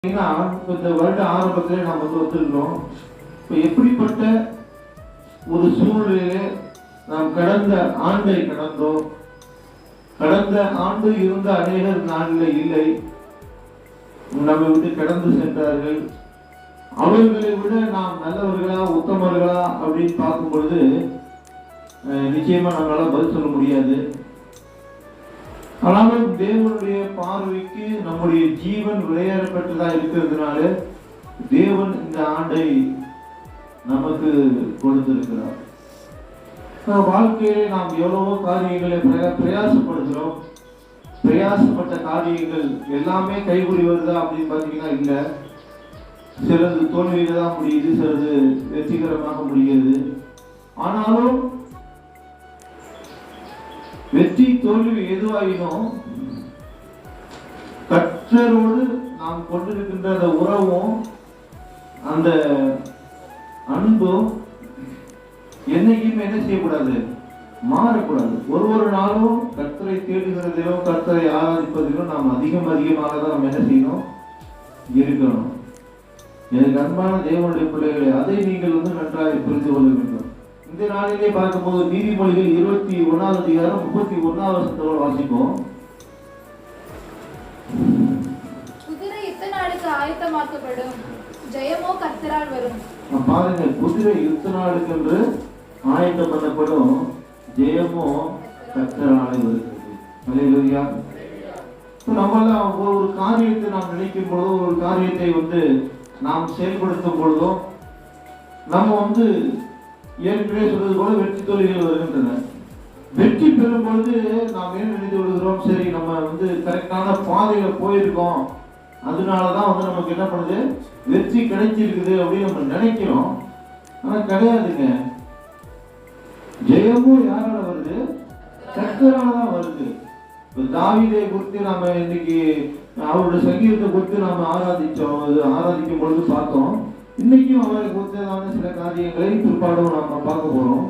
இந்த வருட ஆரம்பத்தில் நாம் ஒத்துக்கிறோம். இப்போ எப்படிப்பட்ட ஒரு சூழ்நிலையிலே நாம் கடந்த ஆண்டை கடந்தோம். கடந்த ஆண்டு இருந்த அநேகர் நாளில் இல்லை, நம்மை விட்டு கடந்து சென்றார்கள். அவர்களை விட நாம் நல்லவர்களா உத்தமர்களா அப்படின்னு பார்க்கும் பொழுது நிச்சயமா நம்மளால பதில் சொல்ல முடியாது. ஆனாலும் தேவனுடைய பார்வைக்கு நம்முடைய ஜீவன் விளையாடப்பட்டதா இருக்கிறதுனால தேவன் இந்த ஆண்டை நமக்கு கொடுத்திருக்கிறார். வாழ்க்கையிலே நாம் எவ்வளவோ காரியங்களை பிரயாசப்படுகிறோம். பிரயாசப்பட்ட காரியங்கள் எல்லாமே கைகூடி வருதா அப்படின்னு பார்த்தீங்கன்னா இல்லை. சிலது தோல்வியில தான் முடியுது, சிலது வெற்றிகரமாக முடிகிறது. ஆனாலும் வெற்றி தோல்வி எதுவாயினும் கர்த்தரோடு நாம் கொண்டிருக்கின்ற அந்த உறவும் அந்த அன்பும் என்னைக்குமே என்ன செய்யக்கூடாது, மாறக்கூடாது. ஒரு நாளும் கர்த்தரை தேடுகிறதிலும் கர்த்தரை ஆராதிப்பதிலும் நாம் அதிகமாக தான் நம்ம என்ன செய்யணும், இருக்கணும். எனக்கு அன்பான தேவனுடைய பிள்ளைகளை, அதை நீங்கள் நன்றாக புரிந்து கொள்ள வேண்டும். இந்த நாளிலே பார்க்கும்போது நீதிமொழிகள் 21வது அதிகாரம் 31வது வசனத்தோடு வாசிப்போம். குதிரை யுத்த நாளுக்கு ஆயத்தமாக்கப்படும், ஜெயமோ கர்த்தரால் வரும். பாருங்க, குதிரை யுத்த நாளுக்கு என்று ஆயத்தம் பண்ணப்படும், ஜெயமோ கர்த்தராலே வருகிறது. அல்லேலூயா. நம்மளாம் ஒரு காரியத்தை நாம் நினைக்கும் பொழுதோ, ஒரு காரியத்தை நாம் செயல்படுத்தும் பொழுதோ நம்ம ஏற்கனவே சொல்வது போல வெற்றி தோல்விகள் வருகின்றன. வெற்றி பெறும் பொழுது நாம் ஏன் நினைத்து விடுகிறோம், சரி நம்ம கரெக்டான பாதையில போயிருக்கோம், அதனாலதான் நமக்கு என்ன பண்ணுது, வெற்றி கிடைச்சிருக்குது அப்படின்னு நம்ம நினைக்கிறோம். ஆனா கிடையாதுங்க. ஜெயமும் யாரால வருது, கர்த்தராலதான் வருது. தாவீதை குறித்து நாம இன்னைக்கு அவருடைய சங்கீதத்தை குறித்து நாம ஆராதிக்கும் பொழுது பார்த்தோம். இன்னைக்கும் அவரை குறித்ததான சில காரியங்களை பிற்பாடும் நாம பார்க்க போறோம்.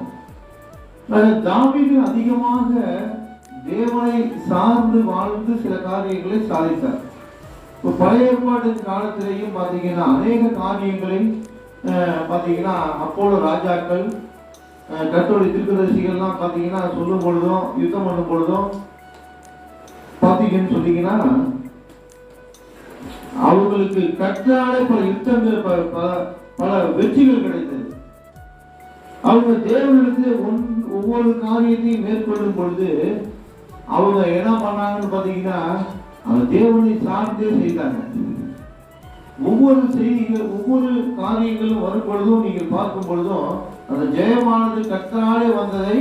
தாவீது அதிகமாக தேவனை சார்ந்து வாழ்ந்து சில காரியங்களை சாதித்தார். இப்போ பழைய ஏற்பாட்டின் காலத்திலேயும் பார்த்தீங்கன்னா அநேக காரியங்களை பார்த்தீங்கன்னா அப்போலோ ராஜாக்கள் கர்த்தருடைய தீர்க்கதரிசிகள்லாம் பார்த்தீங்கன்னா சொல்லும் பொழுதும் யுத்தம் பண்ணும் பொழுதும் பார்த்தீங்கன்னு சொன்னீங்கன்னா அவர்களுக்கு கற்றாலே பல யுத்தங்கள் பல வெற்றிகள் கிடைத்தது. அவங்க தேவனிடத்தில் ஒவ்வொரு காரியத்தையும் மேற்கொள்ளும் பொழுது அவங்க என்ன பண்ணாங்கன்னு பாத்தீங்கன்னா அவங்க தேவனை சார்ந்தே செய்தாங்க. ஒவ்வொரு செய்திகள் ஒவ்வொரு காரியங்களும் வரும் பொழுதும் நீங்கள் பார்க்கும் பொழுதும் அந்த ஜெயமானது கற்றாலே வந்ததை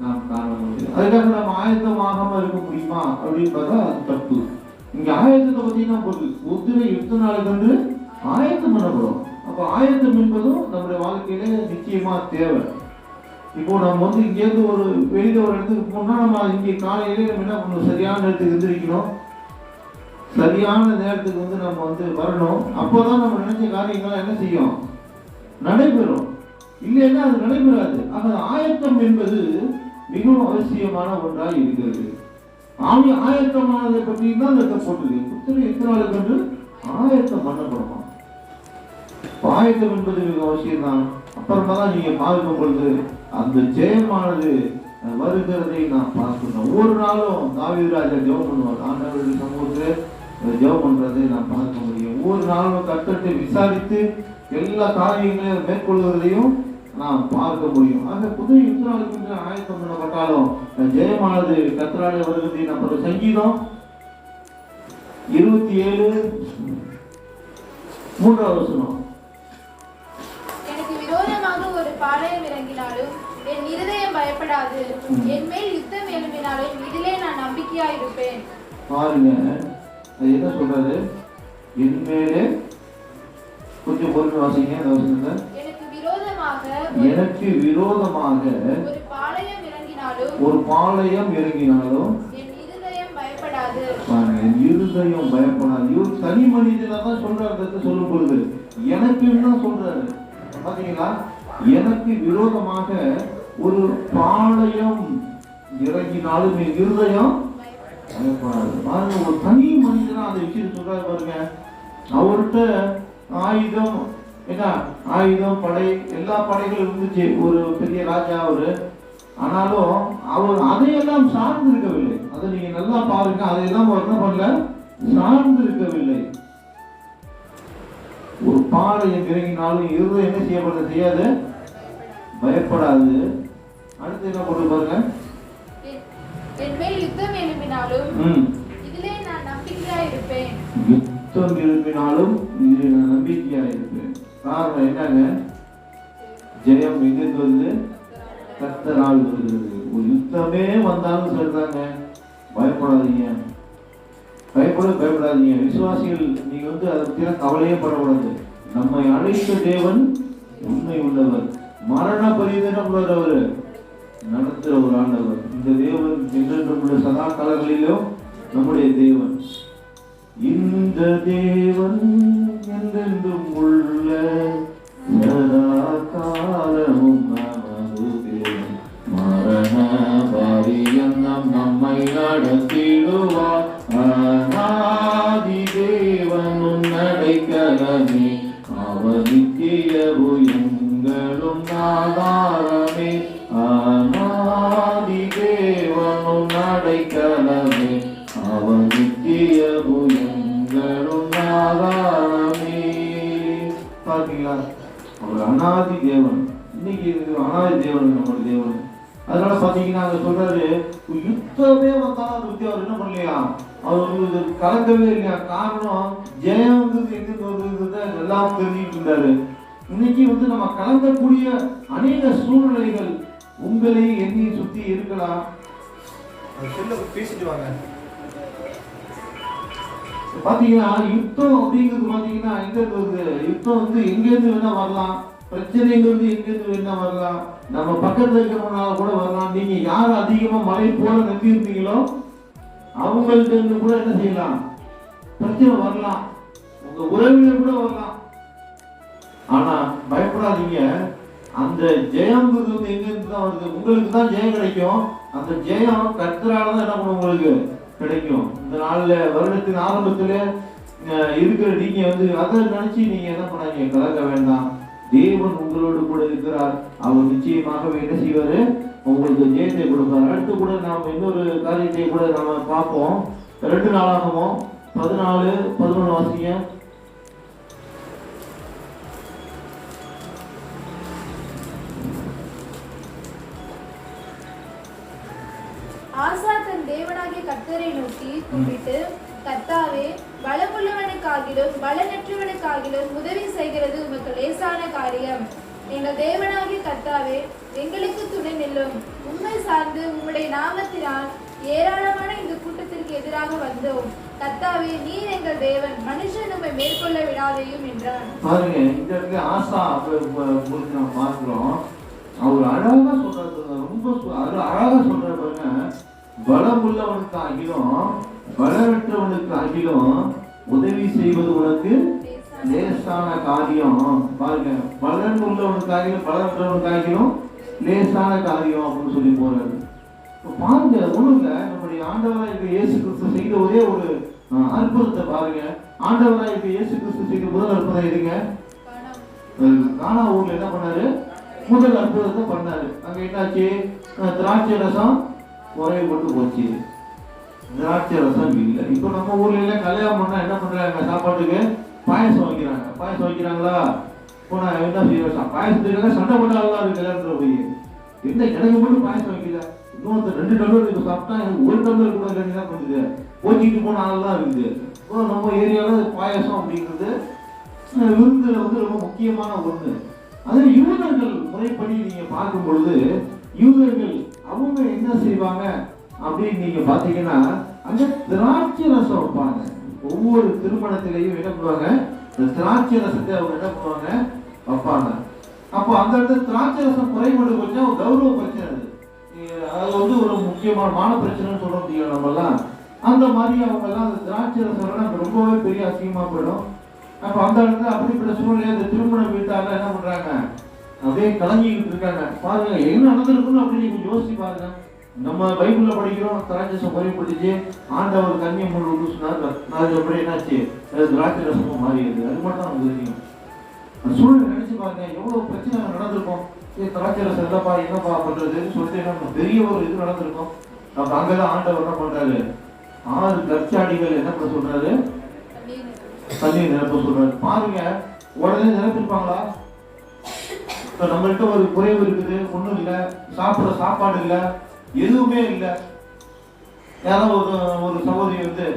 நாம் காண முடியும். அதுக்காக நம்ம ஆயத்தமாகாம இருக்க முடியுமா அப்படின்னு பார்த்தா அது தப்பு. இங்க ஆயத்தத்தை பார்த்தீங்கன்னா குதிரை யுத்த நாளுக்கு ஆயத்தம் பண்ணப்படும். அப்ப ஆயத்தம் என்பதும் நம்முடைய வாழ்க்கையில நிச்சயமா தேவை. இப்போ நம்ம இங்கேருந்து ஒரு வெளியில ஒரு இடத்துக்கு போனா நம்ம இங்கே காலையிலே நம்ம என்ன பண்ணணும், சரியான நேரத்துக்கு எந்திரிக்கணும், சரியான நேரத்துக்கு நம்ம வரணும். அப்போதான் நம்ம நினைச்ச காரியங்கள் என்ன செய்யும், நடைபெறும். இல்லைன்னா அது நடைபெறாது. ஆக ஆயத்தம் என்பது மிகவும் அவசியமான ஒன்றாக இருக்கிறது. ஆயத்தமானதை பற்றி தான் போட்டுது. புத்தகம் எத்தனை நாளுக்கு என்று ஆயத்தம் பண்ணப்படுமா? ஆயத்தம் என்பது மிக அவசியம் தான். அப்புறமா தான் நீங்க பார்க்கும் பொழுது அந்த ஜெயமானது வருகிறதை நாம் பார்க்கணும். ஒவ்வொரு நாளும் தாவீது ராஜா ஜெபம் பண்ணுவார். ஆண்டவருடைய சமூகத்தில் ஜெபம் பண்றதை நாம் பார்க்க முடியும். ஒவ்வொரு நாளும் கர்த்தரை விசாரித்து எல்லா காரியங்களையும் மேற்கொள்வதையும் நாம் பார்க்க முடியும். ஆக புதிய யுத்த நாளுக்கு ஆயத்தம் பண்ணப்பட்டாலும் ஜெயமானது கர்த்தராலே வருகிறது. நம்ம சங்கீதம் 27:3 வசனம். எனக்கு விரோதமாக ஒரு பாளையம் இறங்கினாலும் என் இருதயம் பயப்படாது, என் மேல் யுத்தம் எழும்பினாலும் இதிலே நான் நம்பிக்கையா இருப்பேன். பாருங்க, அது என்ன சொல்றாரு, என் மேலே கொஞ்சம் பொறுமை வாசிங்க. எனக்கு விரோதமாக ஒரு பாளையம் இறங்கினாலும் என் இருதயம் பயப்படாது. என் இருதயம் பயப்படாது. இவர் தனி மனிதனா தான் சொல்றாரு. சொல்லும் பொழுது எனக்குன்னு தான் சொல்றாரு. பாத்தீங்களா, எனக்கு விரோதமாக ஒரு பாளையம் இறங்கினாலும் என் இருதயம் பயப்படாது. பாருங்க, ஒரு தனி மனிதனா அந்த விஷயம் சொல்றாரு. பாருங்க, அவர்கிட்ட ஆயுதம் என்ன, ஆயுதம் படை எல்லா படைகளும் இருந்துச்சு, ஒரு பெரிய ராஜா அவரு. ஆனாலும் அவர் அதையெல்லாம் சார்ந்து இருக்கவில்லை. அதை நீங்க நல்லா பாருங்க, அதையெல்லாம் அவர் என்ன பண்ணல, சார்ந்து இருக்கவில்லை. ஒரு பாளையம் இறங்கினாலும் இருதயம் என்ன செய்யப்பட செய்யாது, பயப்படாது. அடுத்து என்ன போட்டு பாருங்க, என்மேல் யுத்தம் எழும்பினாலும் இதிலே நான் நம்பிக்கையா இருப்பேன். யுத்தம் எழுப்பினாலும் இதில் நான் நம்பிக்கையா இருப்பேன். காரணம் என்னங்க, ஜெயம் எங்கிருந்து வருது, கர்த்தரால் வருகிறது. ஒரு யுத்தமே வந்தாலும் சரிதாங்க, பயப்படாதீங்க, பயப்படாதீங்க. விசுவாசிகள் நீங்க அதை பத்தி கவலையே படக்கூடாது. நம்மை அழைத்த தேவன் உண்மை உள்ளவர், மரண பரிதனம் உள்ளவர், நடத்துகிற ஒரு ஆண்டவர். இந்த தேவன் என்றென்றும் உள்ள சதா காலங்களிலும் நம்முடைய தேவன். இந்த தேவன் என்றென்றும் உள்ள சதா காலமும் நமது தேவன். மரண பரியந்தம் நம்மை நடத்திடுவார். அநாதி தேவன் நடைக்கலமே, அவர் நித்தியவு எங்களும் ஆதாரமே. அநாதி தேவன் நடைக்கலமே, அவர் நித்தியவு எங்களும் ஆதாரமே. பார்த்தீங்களா, அவர் அநாதி தேவன். இன்னைக்கு அநாதி தேவன் நம்மளுடைய தேவன். அதனால பாத்தீங்கன்னா அங்க சொல்றாரு, யுத்தமே வந்தாலும் அதை பத்தி அவர் என்ன பண்ணலையா, அவர் கலக்கவே இல்லையா. காரணம் ஜெயம் எங்கிருந்து வருதுன்றத எல்லாம் தெரிஞ்சுட்டு இருந்தாரு. இன்னைக்கு நம்ம கலக்கக்கூடிய அநேக சூழ்நிலைகள் உங்களையும் என்னையும் சுத்தி இருக்கலாம். பேசிட்டு வாங்க. பாத்தீங்கன்னா யுத்தம் அப்படிங்கிறது பாத்தீங்கன்னா எங்க இருந்து, யுத்தம் எங்க இருந்து வேணா வரலாம், பிரச்சனைங்கிறது எங்கிருந்து வேணா வரலாம், நம்ம பக்கத்துல இருக்கிறவங்களால கூட வரலாம். நீங்க யார் அதிகமா மழை போல நம்பி இருந்தீங்களோ அவங்கள்ட்ட இருந்து கூட என்ன செய்யலாம், பிரச்சனை வரலாம், உங்க உறவினர் கூட வரலாம். ஆனா பயப்படாதீங்க, அந்த ஜெயம்ங்கிறது எங்க இருந்து தான் வருது, உங்களுக்கு தான் ஜெயம் கிடைக்கும். அந்த ஜெயம் கர்த்தரால தான் என்ன பண்ணும், உங்களுக்கு கிடைக்கும். இந்த நாள்ல வருடத்தின் ஆரம்பத்துல இருக்கிற நீங்க அதை நினைச்சு நீங்க என்ன பண்ணாங்க, கலக்க வேண்டாம். தேவன் உங்களோடு கூட இருக்கிறார். அவர் நிச்சயமாகவே என்ன செய்வாரு, உங்களுக்கு ஜெயத்தை கொடுப்பார். அடுத்து கூட நாம் இன்னொரு காரியத்தை கூட நாம பார்ப்போம். 2 நாளாகவும் 14-11 வாசிங்க. ஆசா தன் தேவனாகிய கர்த்தரை நோக்கி கூப்பிட்டு, கர்த்தாவே, பலமுள்ளவனுக்காகிலும் பலனற்றவனுக்காகிலும் உதவி செய்கிறது உமக்கு லேசான காரியம். எங்கள் தேவனாகிய கர்த்தாவே, எங்களுக்கு துணை நில்லும். உண்மை சார்ந்து உம்முடைய நாமத்தினால் ஏராளமான இந்த கூட்டத்திற்கு எதிராக வந்தோம். கர்த்தாவே, நீர் எங்கள் தேவன், மனுஷன் நம்மை மேற்கொள்ள விடாதையும் என்றார். பாருங்க, இந்த இடத்துல ஆசா உங்களுக்கு நம்ம பார்க்கிறோம். அவர் அழகா சொல்றது, ரொம்ப அழகா சொல்ற பாருங்க. பலம் உள்ளவனுக்காகிலும் பலனற்றவனுக்காகிலும் உதவி செய்வது உனக்கு லேசான காரியம். பாருங்க, பலன் உள்ளவனுக்காகிலும் பலனற்றவனுக்காகிலும் லேசான காரியம் அப்படின்னு சொல்லி போறாரு. பாருங்க, ஒண்ணுங்க, நம்முடைய ஆண்டவராக இயேசு கிறிஸ்து செய்த ஒரே ஒரு அற்புதத்தை பாருங்க. ஆண்டவராக இயேசு கிறிஸ்து செய்த முதல் அற்புதம் எதுங்க, கானா ஊர்ல என்ன பண்ணாரு, முதல் அற்புதத்தை பண்ணாரு. அங்க என்னாச்சு, திராட்சை ரசம் குறைபட்டு போச்சு, திராட்சை ரசம் இல்லை. இப்போ நம்ம ஊர்ல எல்லாம் கல்யாணம் பண்ணா என்ன பண்றாங்க, சாப்பாட்டுக்கு பாயசம் வைக்கிறாங்க. பாயசம் வைக்கிறாங்களா, போனா என்ன செய்யறா, பாயசத்துக்காக சண்டை போட்டாலாம் இருக்கு கல்யாணத்துல போய். என்ன எனக்கு மட்டும் பாயசம் வைக்கல, இன்னொருத்தர் 2 டம்ளர் இப்போ சாப்பிட்டா எனக்கு 1 டம்ளர் கூட தான் பண்ணுது, போச்சிட்டு போன ஆளெல்லாம் இருக்குது. நம்ம ஏரியால பாயசம் அப்படிங்கிறது விருந்துல ரொம்ப முக்கியமான ஒண்ணு. அது யூதர்கள் முறைப்படி நீங்க பார்க்கும் பொழுது, யூதர்கள் அவங்க என்ன செய்வாங்க அப்படின்னு நீங்க பாத்தீங்கன்னா, அங்க திராட்சை ரசம் வைப்பாங்க. ஒவ்வொரு திருமணத்திலையும் என்ன பண்ணுவாங்க, இந்த திராட்சை ரசத்தை அவங்க என்ன பண்ணுவாங்க, வைப்பாங்க. அப்போ அந்த இடத்துல திராட்சை ரசம் குறைபாடு கொஞ்சம் கௌரவ பிரச்சனை, அது ஒரு முக்கியமான பிரச்சனைன்னு சொல்ல முடியும் நம்மலாம். அந்த மாதிரி அவங்க எல்லாம் அந்த திராட்சை ரசம் ரொம்பவே பெரிய அசிங்கமா போயிடும். அப்ப அந்த இடத்துல அப்படிப்பட்ட சூழ்நிலை அந்த திருமண வீட்டால என்ன பண்றாங்க, அப்படியே கலங்கிக்கிட்டு இருக்காங்க. பாருங்க என்ன நடந்திருக்குன்னு அப்படி நீங்க யோசிச்சு பாருங்க. நம்ம பைபிள்ல படிக்கிறோம் திராட்சை ரசம் குறைப்பட்டுச்சு, ஆண்டவர் தண்ணியை மூணு ஊற்று சொன்னார், அதுக்கப்புறம் என்னாச்சு, திராட்சை ரசமும் மாறியது. அது மட்டும் தான் நமக்கு தெரியும். சூழ்நிலை நினைச்சு பாருங்க, எவ்வளவு பிரச்சனை நடந்திருக்கும். திராட்சை ரசம் இல்லப்பா என்னப்பா பண்றதுன்னு சொல்லிட்டு என்ன பெரிய ஒரு இது நடந்திருக்கும். அப்ப அங்கதான் ஆண்டவர் என்ன பண்றாரு, 6 கற்சாடிகள் என்ன பண்ண சொல்றாரு, தண்ணீர் நிரப்ப சொல்றாரு. பாருங்க, உடனே நிரப்பிருப்பாங்களா? இப்ப நம்மள்கிட்ட ஒரு குறைவு இருக்குது, ஒண்ணும் இல்லை, சாப்பிட சாப்பாடு இல்லை, எதுவுமே இல்லை. யாராவது ஒரு சகோதரி வந்து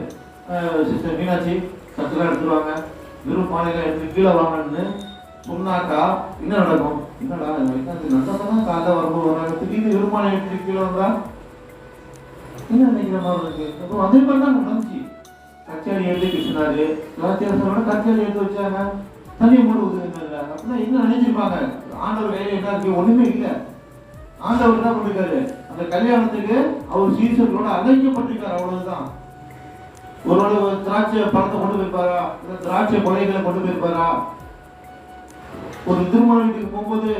சிஸ்டர் மீனாட்சி சத்துலாம் எடுத்துருவாங்க, வெறும் பானையில எடுத்து கீழே வாங்கன்னு சொன்னாக்கா என்ன நடக்கும்? என்னடா நட்டத்தான் காலைல வரும்போது வராங்க, திடீர்னு வெறும் பானை எடுத்து கீழே வந்தா என்ன நினைக்கிற மாதிரி இருக்கு. அதே மாதிரி தான் நடந்துச்சு. கச்சாடி எடுத்து கிருஷ்ணாரு திராட்சரசோட கச்சாடி எடுத்து வச்சாங்க, தண்ணியை மூடு ஊதுனாங்க. அப்படின்னா என்ன நினைச்சிருப்பாங்க? ஆண்டவர் கையில என்ன இருக்கு? ஒண்ணுமே இல்லை. ஆண்டவர் என்ன பண்ணிருக்காரு, அந்த கல்யாணத்துக்கு அவர் சீசர்களோட அழைக்கப்பட்டிருக்காரு, அவ்வளவுதான். ஒரு திராட்சை பழத்தை கொண்டு போயிருப்பாரா, இல்ல திராட்சை கொலைகளை கொண்டு போயிருப்பாரா? ஒரு திருமண வீட்டுக்கு போகும்போது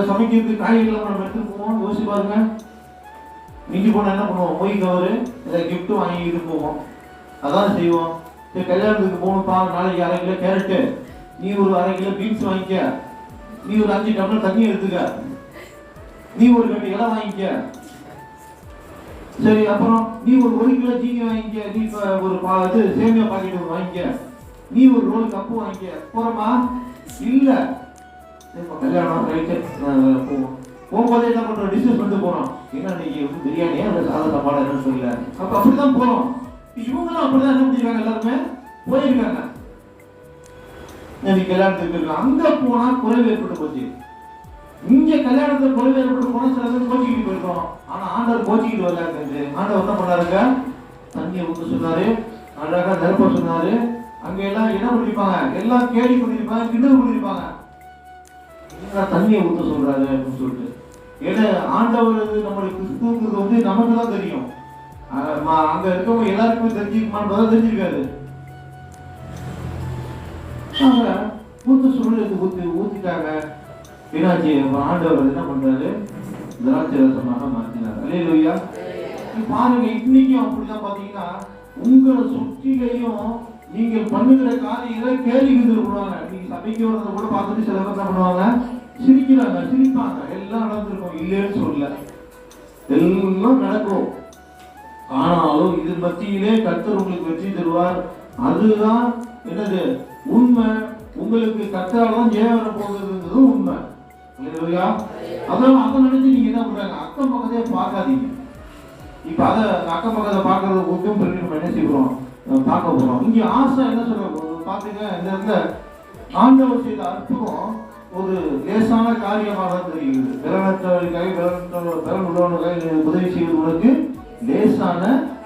சமைக்கிறதுக்கு காய்கறிகள் நம்ம எடுத்துட்டு போவோம். யோசிச்சு பாருங்க, மிஞ்சி போனா என்ன பண்ணுவோம், மொய் கவரு இதை கிஃப்ட் வாங்கிட்டு போவோம், அதான் செய்வோம். சரி கல்யாணத்துக்கு போகணும்ப்பா, நாளைக்கு 1/2 கிலோ கேரட்டு, நீ ஒரு 1/2 கிலோ பீன்ஸ் வாங்கிக்க, நீ ஒரு 5 டம்ளர் தண்ணி எடுத்துக்க, நீ ஒரு 2 இலை வாங்கிக்க, சரி அப்புறம் நீ ஒரு 1 கிலோ ஜீனி வாங்கிக்க, நீ ஒரு சேமியா பாக்கெட் வாங்கிக்க, நீ ஒரு ரோல் கப்பு வாங்கிக்க. போறமா? இல்ல கல்யாணம் ரைட்டு போவோம். போகும்போதே என்ன பண்றோம், டிஸ்கஸ் பண்ணிட்டு போறோம், என்ன இன்னைக்கு வந்து பிரியாணியா இல்லை சாதா சாப்பாடு என்னன்னு சொல்லல. அப்ப அப்படிதான் போறோம். இவங்களும் அப்படிதான் என்ன பண்ணிருக்காங்க, எல்லாருமே போயிருக்காங்க. கல்யாணத்துக்கு இருக்கலாம், அங்க போனா குறைவு ஏற்பட்டு போச்சு. இங்க கல்யாணத்துல குறைவு ஏற்பட்டு போனா சில பேர் கோச்சிக்கிட்டு போயிருக்கோம். ஆனா ஆண்டவர் கோச்சிக்கிட்டு வரலாங்க. ஆண்டவர் என்ன பண்ணாருங்க, தண்ணியை ஊற்ற சொன்னாரு, அழகா நிரப்ப சொன்னாரு. அங்க எல்லாம் என்ன பண்ணிருப்பாங்க, எல்லாம் கேள்வி பண்ணிருப்பாங்க, கிண்டல் பண்ணிருப்பாங்க, தண்ணியை ஊற்ற சொல்றாரு அப்படின்னு சொல்லிட்டு. ஏன்னா ஆண்டவர் நம்மளுக்கு கிறிஸ்துவுக்கு வந்து நமக்கு தான் தெரியும், அங்க இருக்கவங்க எல்லாருக்குமே தெரிஞ்சுக்குமான்னு தெரிஞ்சிருக்காரு. ஊத்த சொல்லி ஊத்திட்டாங்க. என்னாச்சு, ஆண்டவர் என்ன பண்றாரு, திராட்சை ரசமாக மாற்றினார். அல்லேலூயா. பாருங்க, இன்னைக்கும் அப்படிதான். பாத்தீங்கன்னா உங்களை சுற்றிலையும் நீங்கள் பண்ணுகிற காரியங்களை கேள்வி பண்ணுவாங்க. நீங்க சபைக்கு வரதை கூட பார்த்துட்டு சில பேர் என்ன பண்ணுவாங்க, சிரிக்கிறாங்க, சிரிப்பாங்க. எல்லாம் நடந்திருக்கும், இல்லைன்னு சொல்ல, எல்லாம் நடக்கும். ஆனாலும் இது மத்தியிலே கர்த்தர் உங்களுக்கு வெற்றி தருவார். அதுதான் என்னது உண்மை. உங்களுக்கு கர்த்தரால் ஜெயம் வர போகுதுங்கிறது உண்மை. அதான் அதை நினைச்சு நீங்க என்ன பண்றாங்க, அக்கம் பக்கத்தையே பார்க்காதீங்க. இப்ப அதை அக்கம் பக்கத்தை பார்க்கறது முக்கியம் சொல்லி நம்ம என்ன செய்வோம், பார்க்க போறோம். இங்க ஆசை என்ன சொல்ற பாத்தீங்க, இந்த இடத்துல ஆண்டவர் செய்த அற்புதம் ஒரு லேசான காரியமாக தெரிகிறது. பிறனற்றவர்களுக்காக பிறன் உள்ளவர்களுக்காக உதவி செய்வது உனக்கு லேசான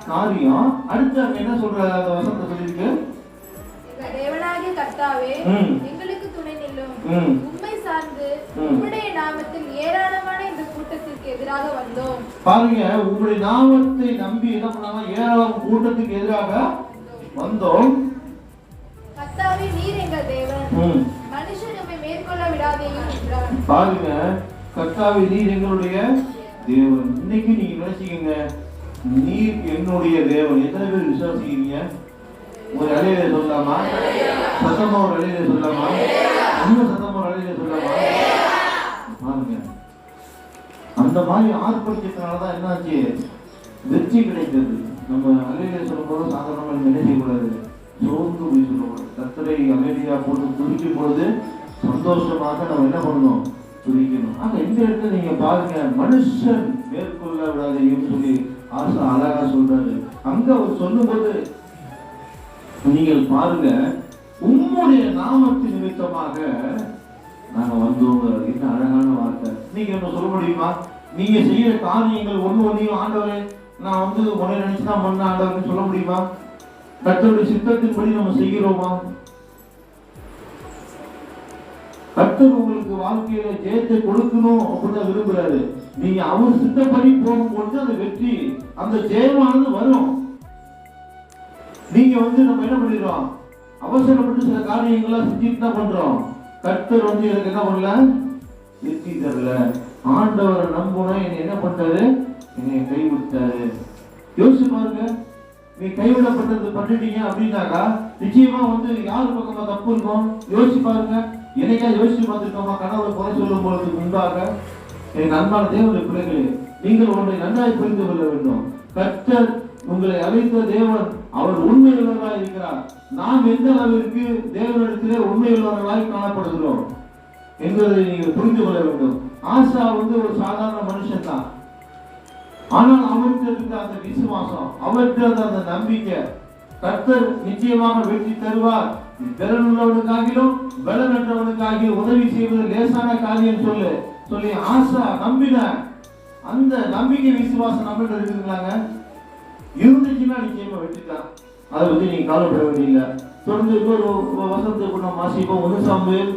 காரியம். அடுத்து அங்க என்ன சொல்ற, அந்த வசனத்தை சொல்லியிருக்கு, தேவனாகிய கர்த்தாவே எங்களுக்கு துணை நில்லும், உம்மை சார்ந்து உம்முடைய நாமத்தில் ஏராளமான இந்த கூட்டத்திற்கு எதிராக வந்தோம். பாருங்க, உங்களுடைய நாமத்தை நம்பி என்ன பண்ணாங்க, ஏராளமான கூட்டத்துக்கு எதிராக வந்தோம். கர்த்தாவே நீர் எங்கள் தேவன், மனுஷன் நம்மை மேற்கொள்ள விடாதேயும் என்றார். பாருங்க, கர்த்தாவே நீர் எங்களுடைய தேவன். இன்னைக்கு நீங்க நினைச்சீங்க, நீர் என்னுடைய தேவன். எத்தனை பேர் விசுவாசிக்கிறீங்க? ஒரு அலையில சொல்லலாமா? சத்தமா ஒரு அலையில சொல்லலாமா? இன்னும் சத்தமா ஒரு அலையில சொல்லலாமா? பாருங்க, அந்த மாதிரி ஆர்ப்பரிச்சதுனாலதான் என்னாச்சு, வெற்றி கிடைத்தது. நம்ம அலையில சொல்லும் போது சாதாரணமா என்ன செய்யக்கூடாது, சோர்ந்து போய் சொல்லக்கூடாது. கர்த்தரை அமைதியா போட்டு துதிக்கும் பொழுது சந்தோஷமாக நம்ம என்ன பண்ணணும், துதிக்கணும். ஆனா இந்த இடத்துல நீங்க பாருங்க, மனுஷன் மேற்கொள்ள விடாதீங்கன்னு சொல்லி ஆசா அழகா சொல்றாரு. அங்க அவர் சொல்லும் போது நீங்கள் பாருங்க, உம்முடைய நாமத்தின் நிமித்தமாக நாங்க வந்தோம். என்ன அழகான வார்த்தை. நீங்க என்ன சொல்ல முடியுமா, நீங்க செய்யற காரியங்கள் ஒன்னையும் ஆண்டவரே நான் வந்து உடனே நினைச்சுதான் பண்ண ஆண்டவர்னு சொல்ல முடியுமா? கர்த்தருடைய சித்தத்தின்படி நம்ம செய்கிறோமா? கர்த்தர் உங்களுக்கு வாழ்க்கையில ஜெயத்தை கொடுக்கணும் அப்படின்னு விரும்புறாரு. நீங்க அவர் சித்தப்படி போகும்போது அந்த வெற்றி, அந்த ஜெயமானது வரும். நீங்க வந்து நம்ம என்ன பண்ணிடுறோம், அவசரப்பட்டு சில காரியங்கள்லாம் செஞ்சுட்டு தான் பண்றோம். கர்த்தர் வந்து எனக்கு என்ன பண்ணல, வெற்றி தரல. ஆண்டவரை நம்பணும். என்ன பண்றாரு, என்னை கைவிட்டாரு. யோசிச்சு பாருங்க, நீ கைவிடப்பட்டது பண்ணிட்டீங்க அப்படின்னாக்கா நிச்சயமா யார் பக்கமா தப்பு இருக்கும்? யோசிச்சு பாருங்க. என்னைக்கா யோசிச்சு பார்த்துருக்கோமா? கணவரை குறை சொல்லும் பொழுது முன்பாக என் அன்பான தேவனுடைய பிள்ளைகளே, நீங்கள் ஒன்றை நன்றாய் புரிந்து கொள்ள வேண்டும். கர்த்தர் உங்களை அழைத்த தேவன், அவர் உண்மையுள்ளவராய் இருக்கிறார். நாம் எந்த அளவிற்கு தேவனிடத்திலே உண்மையுள்ளவர்களாய் காணப்படுகிறோம் என்பதை நீங்கள் புரிந்து கொள்ள வேண்டும். ஆசா ஒரு சாதாரண மனுஷன் தான். ஆனால் அவருக்கு இருந்த அந்த விசுவாசம், அவருக்கு அந்த நம்பிக்கை, கர்த்தர் நிச்சயமாக வெற்றி தருவார், திறனுள்ளவனுக்காகிலும் பலனற்றவனுக்காகிலும் உதவி செய்வது லேசான காரியம் சொல்லி ஆசா நம்பின அந்த நம்பிக்கை விசுவாசம் நம்மகிட்ட இருக்குங்களாங்க? இருந்துச்சுன்னா நிச்சயமா வெற்றிதான். அதை பத்தி நீங்க கவலைப்பட வேண்டியதில்லை. தொடர்ந்து இன்னொரு வசனத்தை நம்ம வாசிப்போம். 1 சாமுவேல்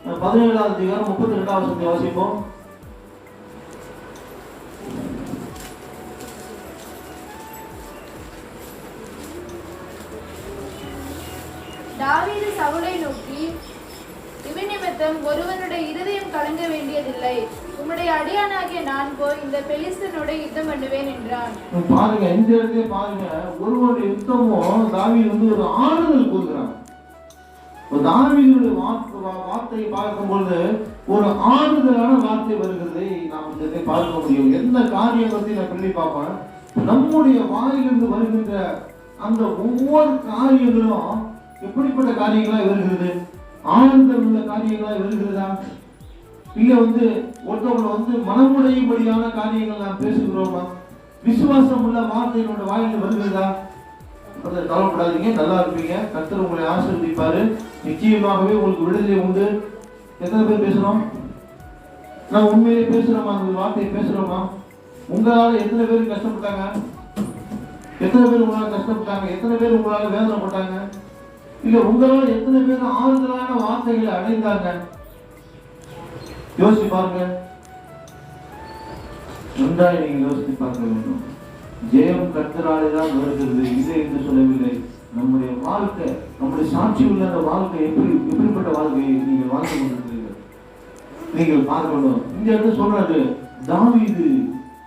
17ஆம் அதிகாரம் 32ஆம் வசனத்தை வாசிப்போம். தாவீது சவுலை நோக்கி, இவன் நிமித்தம் ஒருவனுடைய இருதயம் கலங்க வேண்டியதில்லை. உம்முடைய அடியானாகிய நான் போய் இந்த பெலிஸ்தனோட யுத்தம் பண்ணுவேன் என்றான். பாருங்க, இந்த இடத்துல பாருங்க, ஒருவருடைய யுத்தமும் தாவீது ஒரு ஆறுதல் கூறுகிறான். தாவீதுடைய வார்த்தையை பார்க்கும்போது ஒரு ஆறுதலான வார்த்தை வருகிறதை நாம் இந்த பார்க்க முடியும். எந்த காரியத்தை நான் சொல்லி பார்ப்பேன், நம்முடைய வாயிலிருந்து வருகின்ற அந்த ஒவ்வொரு காரியங்களும் எப்படிப்பட்ட காரியங்களா வருகிறது? ஆறுதல் உள்ள காரியங்களா வருகிறதா? இல்ல ஒருத்தவங்களை மனமுடையும்படியான காரியங்கள் நாம் பேசுகிறோமா? விசுவாசம் உள்ள வார்த்தைகளோட வாயில வருகிறதா? கவலைப்படாதீங்க, நல்லா இருப்பீங்க. கர்த்தர் உங்களை ஆசீர்வதிப்பாரு. நிச்சயமாகவே உங்களுக்கு விடுதலை உண்டு. எத்தனை பேர் பேசுறோம்? நான் உண்மையிலே பேசுறோமா? அந்த வார்த்தையை பேசுறோமா? உங்களால எத்தனை பேர் கஷ்டப்பட்டாங்க? எத்தனை பேர் உங்களால கஷ்டப்பட்டாங்க? எத்தனை பேர் உங்களால வேதனைப்பட்டாங்க? இல்ல உங்களால எத்தனை பேர் ஆறுதலான வார்த்தைகளை அடைந்தாங்க? யோசிச்சு பாருங்க. நன்றாய் நீங்க யோசித்து பார்க்க வேண்டும். ஜெயம் கர்த்தராலே தான் வருகிறது, இல்லை என்று சொல்லவில்லை. நம்முடைய வாழ்க்கை, நம்முடைய சாட்சி உள்ள அந்த வாழ்க்கை எப்படிப்பட்ட வாழ்க்கையை நீங்கள் வாழ்ந்து கொண்டிருக்கிறீர்கள் நீங்கள் பார்க்கணும். இந்த இடத்துல சொல்றாரு, தாவீது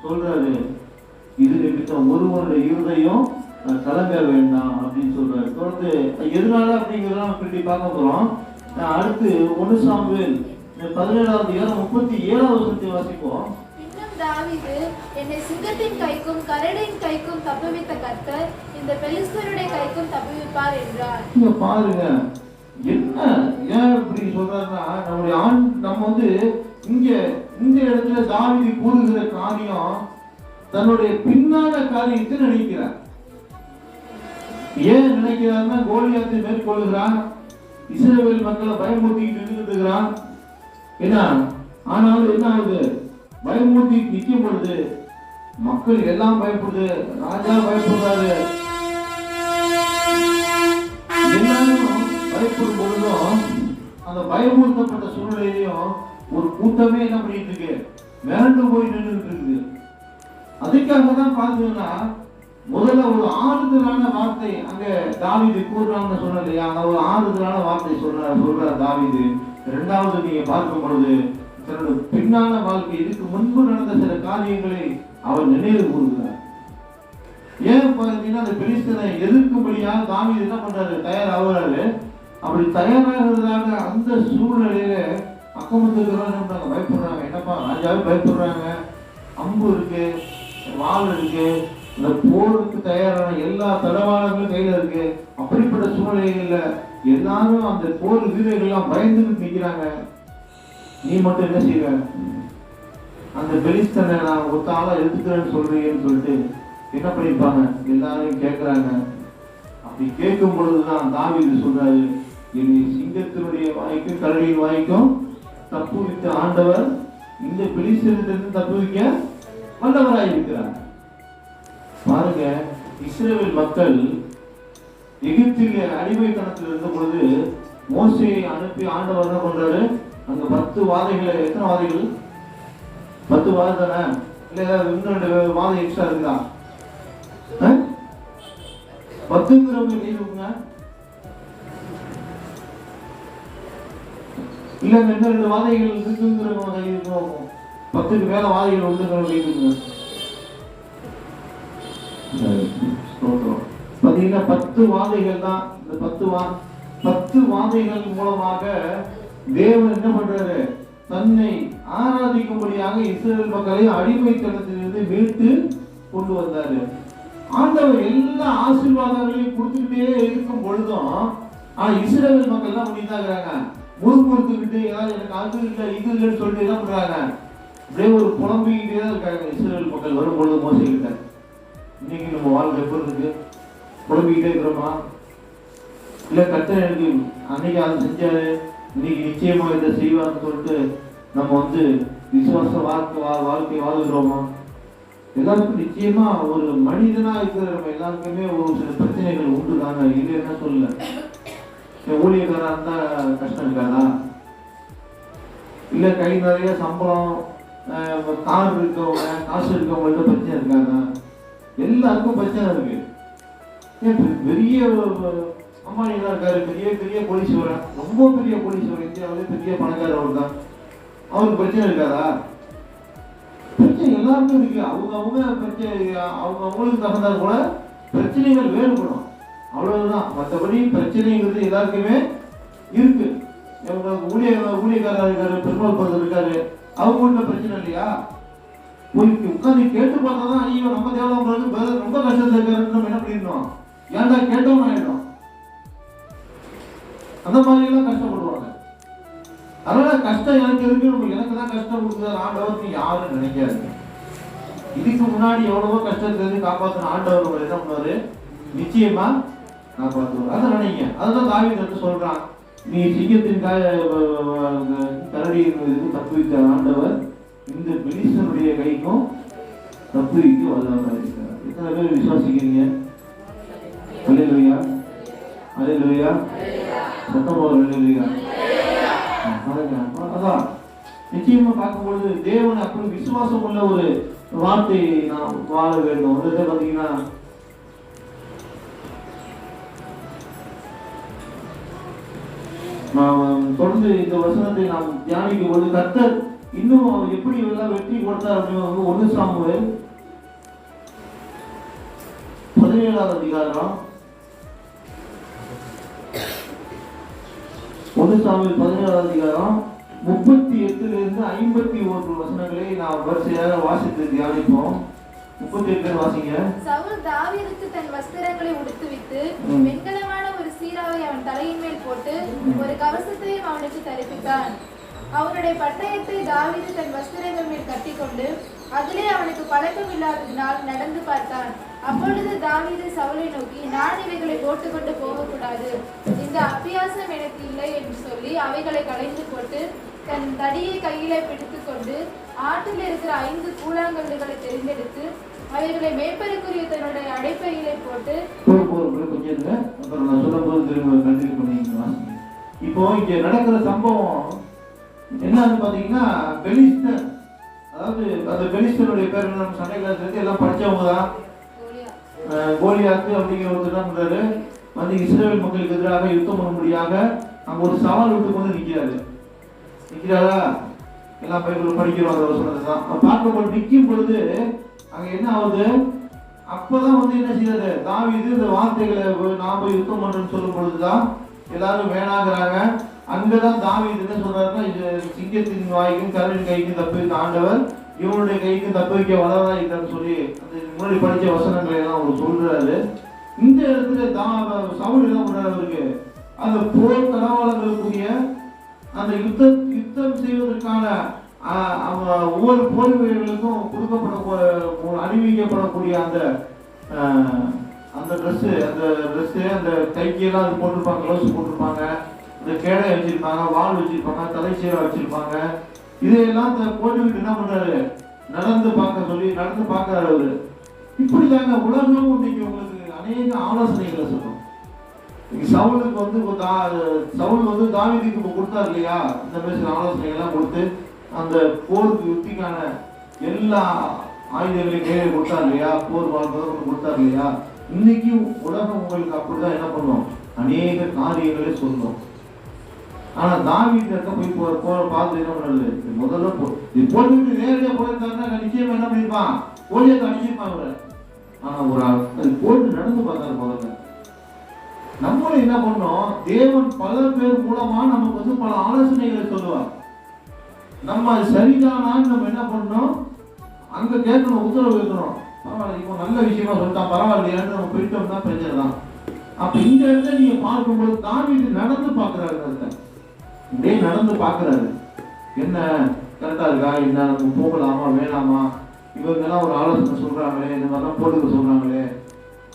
சொல்றாரு, இது நிமித்தம் ஒருவருடைய இருதயம் கலங்க வேண்டாம் அப்படின்னு சொல்றாரு. தொடர்ந்து எதனால அப்படிங்கிறத சொல்லி பார்க்க போறோம். அடுத்து 1 சாமுவேல் 17ஆம் அதிகாரம் 37ஆம் வசனத்தை வாசிப்போம். தாவீது, என்னை சிங்கத்தின் கைக்கும் கரடியின் கைக்கும் தப்புவித்த கர்த்தர் இந்த பெலிஸ்தருடைய கைக்கும் தப்புவிப்பார் என்றார். இங்க பாருங்க, என்ன ஏன் இப்படி சொல்றாருன்னா, நம்ம இங்க இந்த இடத்துல தாவீது கூறுகிற காரியம் தன்னுடைய பின்னான காரியத்தை நினைக்கிறார். ஏன் நினைக்கிறார்னா, கோலியாத்தை மேற்கொள்கிறான், இஸ்ரவேல் மக்களை பயமுறுத்திட்டு இருக்கிறான். என்ன ஆனாலும் என்ன ஆகுது? பயமுறுத்தி நிற்கும் பொழுது மக்கள் எல்லாம் பயப்படுது, ராஜா பயப்படுறாரு. எல்லாரும் பயப்படும் பொழுதும் அந்த பயமுறுத்தப்பட்ட சூழ்நிலையிலையும் ஒரு கூட்டமே என்ன பண்ணிட்டு இருக்கு? மிரண்டு போய் நின்று இருக்குது. அதுக்காக தான் பார்த்தீங்கன்னா முதல்ல ஒரு ஆறுதலான வார்த்தை அங்க தாவீது கூறுறான்னு சொன்ன இல்லையா? ஒரு ஆறுதலான வார்த்தை சொல்ற தாவீது. இரண்டாவது நீங்க பார்க்கும் பொழுது தன்னோட பின்னான வாழ்க்கை, இதுக்கு முன்பு நடந்த சில காரியங்களை அவர் நினைவு கூறுகிறார். ஏன் பார்த்தீங்கன்னா அந்த பெலிஸ்தனை எதிர்க்கும்படியாக தாவீது என்ன பண்றாரு? தயாராகிறாரு. அப்படி தயாராகிறதாக அந்த சூழ்நிலையில அக்கமத்துக்கு பயப்படுறாங்க. என்னப்பா ராஜாவே பயப்படுறாங்க, அம்பு இருக்கு, வாள் இருக்கு, இந்த போருக்கு தயாரான எல்லா தடவாளங்களும் கையில இருக்கு. அப்படிப்பட்ட சூழ்நிலைகள்ல எல்லாரும் அந்த போர் வீரர்கள்லாம் பயந்துட்டு நிற்கிறாங்க. நீ மட்டும் என்ன செய்வ? அந்த பெலிஸ்தனை நான் ஒத்த ஆளா எடுத்துக்கிறேன்னு சொல்றீங்கன்னு சொல்லிட்டு என்ன பண்ணிருப்பாங்க? எல்லாரையும் கேட்கிறாங்க. அப்படி கேட்கும் பொழுதுதான் தாவீது சொல்றாரு, என்னை சிங்கத்தினுடைய வாய்க்கும் கரடியின் வாய்க்கும் தப்புவித்த ஆண்டவர் இந்த பெலிஸ்தரிடமிருந்து தப்புவிக்க வல்லவராயிருக்கிறார். பாருங்க, இஸ்ரவேல் மக்கள் எகிப்தில் அடிமைத்தனத்தில் இருந்த பொழுது மோசேயை அனுப்பி ஆண்டவர் என்ன பண்றாரு? அங்க 10 வாதைகளை, எத்தனை வாதைகள்? 10 வாதை தானே? இல்ல ஏதாவது இன்னும் 2 வாதை எக்ஸ்ட்ரா இருக்குதா? 10ங்கிறவங்க கேட்குங்க. இல்ல இன்னும் 2 வாதைகள் இருக்குங்கிறவங்க இருக்கும். 10க்கு மேல வாதைகள் உண்டுங்கிறவங்க கேட்குங்க. 10 வாதைகள் தான். இந்த 10 வாதைகள் மூலமாக தேவன் என்ன பண்றாரு? தன்னை ஆராதிக்கும்படியாக இஸ்ரவேல் மக்களை அடிமைத்தனத்திலிருந்து மீட்டு கொண்டு வந்தாரு. ஆண்டவர் எல்லா ஆசீர்வாதங்களையும் கொடுத்துக்கிட்டே இருக்கும் பொழுதும் இஸ்ரவேல் மக்கள் என்ன பண்ணிட்டு இருக்கிறாங்க? முறுமுறுத்துக்கிட்டு ஏதாவது எனக்கு அது இல்லை இது இல்லைன்னு சொல்லிட்டு என்ன பண்றாங்க? அப்படியே ஒரு புலம்பிக்கிட்டே தான் இருக்காங்க. இஸ்ரவேல் மக்கள் வரும்பொழுது மோசே கிட்ட, இன்னைக்கு நம்ம வாழ்க்கை எப்படி இருக்கு? புலம்பிக்கிட்டே இருக்கிறோமா? இல்ல கர்த்தர் எனக்கு அன்னைக்கு அதை செஞ்சாரு, இன்னைக்கு நிச்சயமா இதை செய்வார்னு சொல்லிட்டு நம்ம வந்து விசுவாச வாழ்க்கை வாழ்கிறோமா? எல்லாருக்கும் நிச்சயமா ஒரு மனிதனா இருக்கிற நம்ம எல்லாருக்குமே ஒரு சில பிரச்சனைகள் உண்டு தாங்க. இது என்ன சொல்லல, ஊழியக்காரா இருந்தா கஷ்டம் இருக்காதா? இல்ல கை நிறைய சம்பளம் கார் இருக்கவங்க காசு இருக்கவங்கள்ட்ட பிரச்சனை இருக்காதா? எல்லாருக்கும் பிரச்சனை இருக்கு. பெரிய அம்மானியெல்லாம் இருக்காரு, பெரிய கோடீஸ்வரன், ரொம்ப பெரிய கோடீஸ்வரன், இந்தியாவிலே பெரிய பணக்காரர் தான், அவருக்கு பிரச்சனை இருக்காதா? பிரச்சனை எல்லாருக்கும் இருக்கு. அவங்க பிரச்சனை, அவங்களுக்கு தகுந்தா கூட பிரச்சனைகள் வேறுபடும், அவ்வளவுதான். மற்றபடி பிரச்சனைங்கிறது எல்லாருக்குமே இருக்கு. ஊழியக்காரர் இருக்காரு, பெருமாள் பருவம் இருக்காரு, அவங்க பிரச்சனை இல்லையா? உட்காந்து கேட்டு பார்த்தாதான் ஐயோ நம்ம தேவலாம் ரொம்ப கஷ்டத்துல இருக்காருன்னு நம்ம என்ன பண்ணிடணும்? ஏன்டா கேட்டோம் ஆயிடும். அந்த மாதிரி எல்லாம் கஷ்டப்படுவாங்க. அதனால கஷ்டம் எனக்கு இருக்கு, எனக்கு தான் கஷ்டம் கொடுக்குறாரு ஆண்டவர் யாரும் நினைக்காது. இதுக்கு முன்னாடி எவ்வளவோ கஷ்டத்துல காப்பாற்றின ஆண்டவர் என்ன பண்ணுவாரு? நிச்சயமா காப்பாற்றுவார். அதை நினைங்க. அதுதான் தாவீது வந்து சொல்றான், நீ சிங்கத்தின் கரடியின் இதுக்கு தப்பு வைத்த ஆண்டவர் இந்த பெலிஸ்தனுடைய கைக்கும் தப்பு வைக்க வல்லவராக இருக்கிறார். எத்தனை பேர் விசுவாசிக்கிறீங்க? அல்லேலூயா, அல்லேலூயா, சத்தமா அல்லேலூயா. அதான் நிச்சயமா பார்க்கும்பொழுது தேவன் அப்படி விசுவாசம் உள்ள ஒரு வார்த்தை நாம் வாழ வேண்டும். வந்து பாத்தீங்கன்னா தொடர்ந்து இந்த வசனத்தை நாம் தியானிக்கும் போது கர்த்தர் இன்னும் அவர் எப்படி எல்லாம் வெற்றி கொடுத்தார் அப்படின்னு 1 சாமுவேல் 17ஆம் அதிகாரம் 1 சாமுவேல் 17ஆம் அதிகாரம் 38லிருந்து 51 வசனங்களை நாம் வரிசையாக வாசித்து தியானிப்போம். 38 வாசிங்க. சவுல் தாவீதுக்கு தன் வஸ்திரங்களை உடுத்துவித்து வெண்கலமான ஒரு சீராவை அவன் தலையின் மேல் போட்டு ஒரு கவசத்தையும் அவனுக்கு தரிப்பித்தான். அவனுடைய பட்டயத்தை தாவீது தன் வஸ்திரங்கள் மேல் கட்டிக்கொண்டு அதிலே அவனுக்கு பழக்கம் இல்லாததினால் நடந்து பார்த்தான். அப்பொழுது தாவீது சவுலை நோக்கி, நான் இவைகளை போட்டுக்கொண்டு போகக்கூடாது, இந்த அபியாசம் எனக்கு இல்லை என்று சொல்லி அவைகளை களைந்து போட்டு தன் தடியை கையில பிடித்துக் கொண்டு ஆற்றில் இருக்கிற 5 கூழாங்கல்லுகளை தெரிந்தெடுத்து அவைகளை மேய்ப்பருக்குரிய தன்னுடைய அடைப்பையிலே போட்டு இப்போ இங்க நடக்கிற சம்பவம் என்னன்னு பாத்தீங்கன்னா பெலிஸ்தர், அதாவது அந்த பெலிஸ்தருடைய பேர் நம்ம சண்டைகளை சேர்த்து எல்லாம் படிச்சவங்க தான். கோலியாத்து அப்படிங்கிற ஒருத்தர் என்ன பண்றாரு? வந்து இஸ்ரவேல் மக்களுக்கு எதிராக யுத்தம் பண்ணும்படியாக அங்க ஒரு சவால் விட்டு கொண்டு நிக்கிறாரா? எல்லாம் பைபிள் படிக்கிறோம். அந்த வசனத்தை தான் பார்க்கும்போது நிற்கும் பொழுது அங்க என்ன ஆகுது? அப்பதான் வந்து என்ன செய்யறது? தாவீது இந்த வார்த்தைகளை நாம யுத்தம் பண்றோம்னு சொல்லும் பொழுதுதான் எல்லாரும் வேணாங்கிறாங்க. அங்கதான் தாவீது என்ன சொல்றாருன்னா, இது சிங்கத்தின் வாய்க்கும் கரடின் கைக்கும் தப்பு வைத்த ஆண்டவர் இவனுடைய கைக்கும் தப்பு வைக்க வளரா இல்லைன்னு சொல்லி அந்த முன்னாடி படிச்ச வசனங்களை எல்லாம் அவர் சொல்றாரு. இந்த இடத்துல சவுல் என்ன பண்றாரு? அவருக்கு அந்த போர் தளவாளங்களுக்குரிய அந்த யுத்தம் செய்வதற்கான ஒவ்வொரு போர் வீரர்களுக்கும் கொடுக்கப்பட அணிவிக்கப்படக்கூடிய அந்த ட்ரெஸ்ஸு அந்த கைக்கெல்லாம் அது போட்டிருப்பாங்க, க்ளவுஸ் போட்டிருப்பாங்க, அந்த கேடை வச்சிருப்பாங்க, வால் வச்சிருப்பாங்க, தலைச்சீரை வச்சிருப்பாங்க. இதையெல்லாம் போட்டுக்கிட்டு என்ன பண்றாரு? நடந்து பார்க்கறாரு அவரு. இப்படிதாங்க உலகம் இன்னைக்கு உங்களுக்கு அநேக ஆலோசனைகளை சொல்லும். சவுலுக்கு வந்து சவுல் வந்து தாவீதுக்கு கொடுத்தார் இல்லையா? இந்த மாதிரி சில ஆலோசனைகள்லாம் கொடுத்து அந்த போருக்கு யுத்திக்கான எல்லா ஆயுதங்களையும் கையில் கொடுத்தார் இல்லையா? போர் வாழ்க்கை கொடுத்தார் இல்லையா? இன்னைக்கு உலகம் உங்களுக்கு அப்படிதான் என்ன பண்ணுவோம்? அநேக காரியங்களே சொல்லும். ஆனா தாவீது போய் போற பார்த்து என்ன பண்றது? முதல்ல போட்டுக்கிட்டு நேரடியா போயிருந்தாருன்னா நிச்சயமா என்ன பண்ணிருப்பான்? கோலியாத்தை அடிச்சிருப்பான் அவரை. ஆனா ஒரு அது போட்டு நடந்து பார்த்தாரு முதல்ல. நம்மளும் என்ன பண்ணோம், தேவன் பல பேர் மூலமா நமக்கு வந்து பல ஆலோசனைகளை சொல்லுவார். நம்ம அது சரிதானான்னு நம்ம என்ன பண்ணணும், அங்க கேட்கணும், உத்தரவு கேட்கணும். பரவாயில்ல, இப்போ நல்ல விஷயமா சொல்லிட்டான், பரவாயில்லையான்னு நம்ம போயிட்டோம்னா பிரச்சனை தான். அப்ப இந்த இடத்துல நீங்க பார்க்கும்போது தாவீது நடந்து பார்க்கிறாரு, இப்படியே நடந்து பார்க்கிறாரு. என்ன கரெக்டா இருக்கா, என்ன நம்ம போகலாமா வேணாமா, இவங்கெல்லாம் ஒரு ஆலோசனை சொல்றாங்களே, இந்த மாதிரிலாம் போட்டுக்க சொல்றாங்களே,